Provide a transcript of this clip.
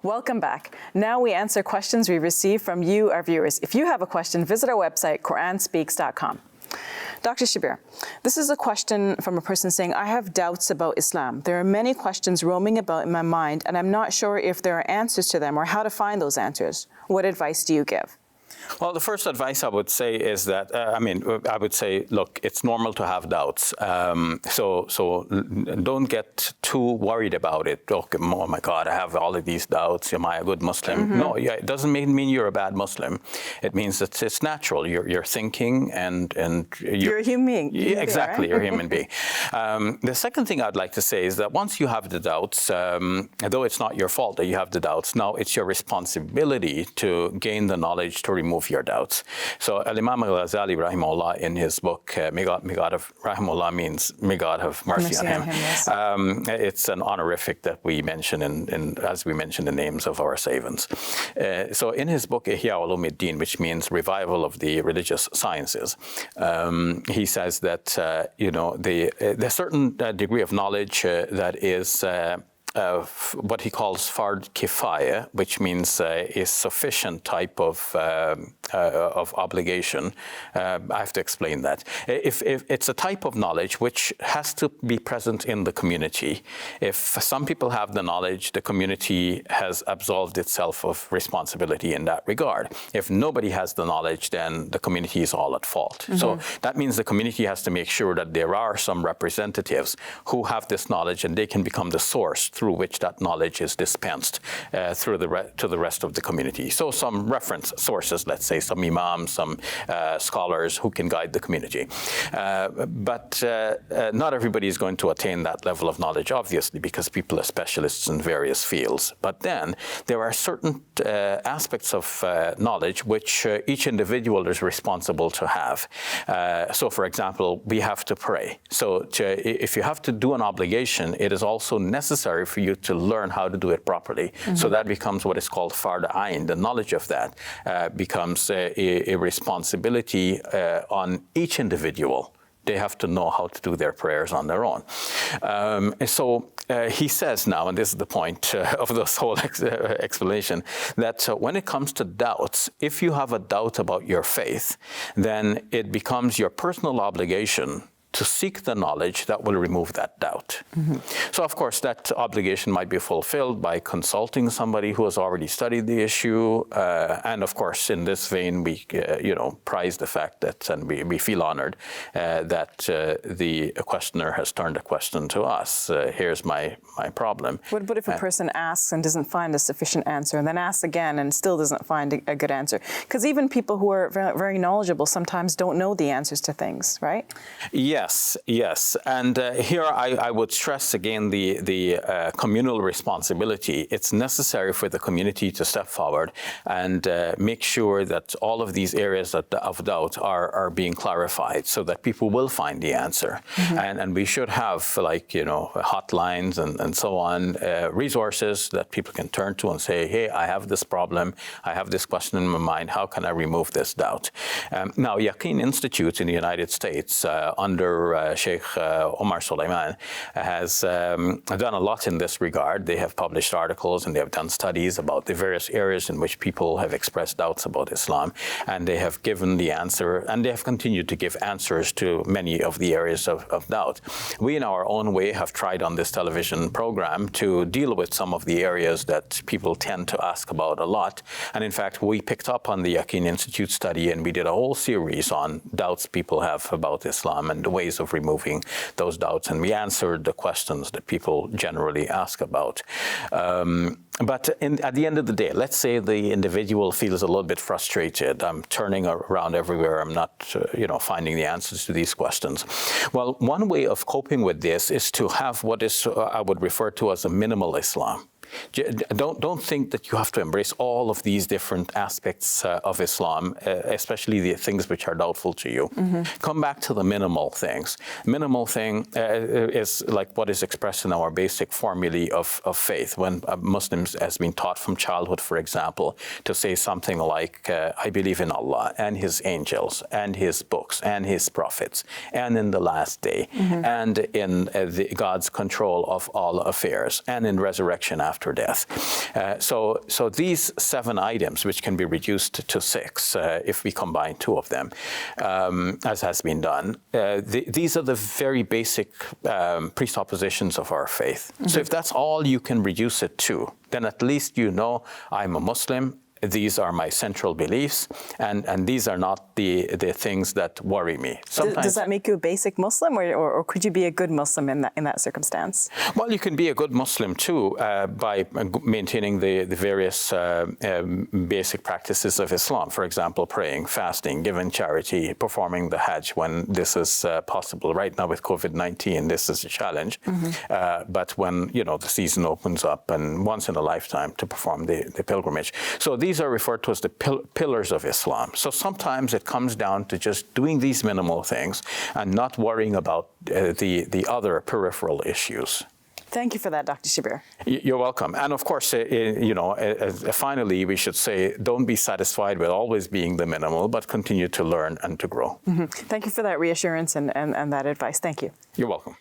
Welcome back. Now we answer questions we receive from you, our viewers. If you have a question, visit our website, QuranSpeaks.com. Dr. Shabir, this is a question from a person saying, I have doubts about Islam. There are many questions roaming about in my mind, and I'm not sure if there are answers to them or how to find those answers. What advice do you give? Well, the first advice I would say is that, I would say, look, it's normal to have doubts. So don't get too worried about it. Okay, oh my God, I have all of these doubts. Am I a good Muslim? No, it doesn't mean you're a bad Muslim. It means that it's natural. You're thinking and you're a human being. Yeah, exactly, you're a human being. The second thing I'd like to say is that once you have the doubts, though it's not your fault that you have the doubts, now it's your responsibility to gain the knowledge to remove your doubts. So Imam al-Ghazali, rahimahullah, in his book, may God have, rahimahullah means may God have mercy on him. Yes. It's an honorific that we mention as we mention the names of our savants. So in his book, Ihya Ulumuddin, which means revival of the religious sciences, he says that, there's a certain degree of knowledge that is what he calls fard kifaya, which means a sufficient type of obligation. I have to explain that. If it's a type of knowledge which has to be present in the community, if some people have the knowledge, the community has absolved itself of responsibility in that regard. If nobody has the knowledge, then the community is all at fault. So that means the community has to make sure that there are some representatives who have this knowledge and they can become the source through which that knowledge is dispensed to the rest of the community. So some reference sources, let's say some imams, some scholars who can guide the community. But not everybody is going to attain that level of knowledge, obviously, because people are specialists in various fields. But then there are certain aspects of knowledge which each individual is responsible to have. So, for example, we have to pray. So if you have to do an obligation, it is also necessary for you to learn how to do it properly. So that becomes what is called fard ayn. The knowledge of that becomes a responsibility on each individual. They have to know how to do their prayers on their own. So he says now, and this is the point of this whole explanation, that when it comes to doubts, if you have a doubt about your faith, then it becomes your personal obligation to seek the knowledge that will remove that doubt. So, of course, that obligation might be fulfilled by consulting somebody who has already studied the issue. And, of course, in this vein, we, prize the fact that, and we feel honored that the questioner has turned a question to us. Here's my problem. What if a person asks and doesn't find a sufficient answer, and then asks again and still doesn't find a good answer? Because even people who are very, very knowledgeable sometimes don't know the answers to things, right? Yes. And here I would stress again the communal responsibility. It's necessary for the community to step forward and make sure that all of these areas of doubt are being clarified so that people will find the answer. And we should have, hotlines and so on, resources that people can turn to and say, hey, I have this problem, I have this question in my mind, how can I remove this doubt? Now, Yaqeen Institute in the United States, under Sheikh Omar Suleiman, has done a lot in this regard. They have published articles and they have done studies about the various areas in which people have expressed doubts about Islam, and they have given the answer, and they have continued to give answers to many of the areas of doubt. We, in our own way, have tried on this television program to deal with some of the areas that people tend to ask about a lot. And in fact, we picked up on the Yaqeen Institute study and we did a whole series on doubts people have about Islam and the ways of removing those doubts, and we answered the questions that people generally ask about. But at the end of the day, let's say the individual feels a little bit frustrated. I'm turning around everywhere. I'm not, finding the answers to these questions. Well, one way of coping with this is to have what is I would refer to as a minimal Islam. Don't think that you have to embrace all of these different aspects of Islam, especially the things which are doubtful to you. Come back to the minimal things. Minimal thing is like what is expressed in our basic formulae of faith. When Muslims has been taught from childhood, for example, to say something like, I believe in Allah and His angels and His books and His prophets and in the last day and in God's control of all affairs and in resurrection after after death. So these 7 items, which can be reduced to 6 if we combine 2 of them, as has been done, these are the very basic presuppositions of our faith. Mm-hmm. So if that's all you can reduce it to, then at least you know I'm a Muslim. These are my central beliefs, and these are not the things that worry me. Does that make you a basic Muslim, or could you be a good Muslim in that circumstance? Well, you can be a good Muslim too by maintaining the various basic practices of Islam. For example, praying, fasting, giving charity, performing the Hajj when this is possible. Right now with COVID-19, this is a challenge. Mm-hmm. But when the season opens up, and once in a lifetime to perform the pilgrimage. So these are referred to as the pillars of Islam. So sometimes it comes down to just doing these minimal things and not worrying about the other peripheral issues. Thank you for that, Dr. Shabir. You're welcome. And of course, finally, we should say, don't be satisfied with always being the minimal, but continue to learn and to grow. Mm-hmm. Thank you for that reassurance and that advice. Thank you. You're welcome.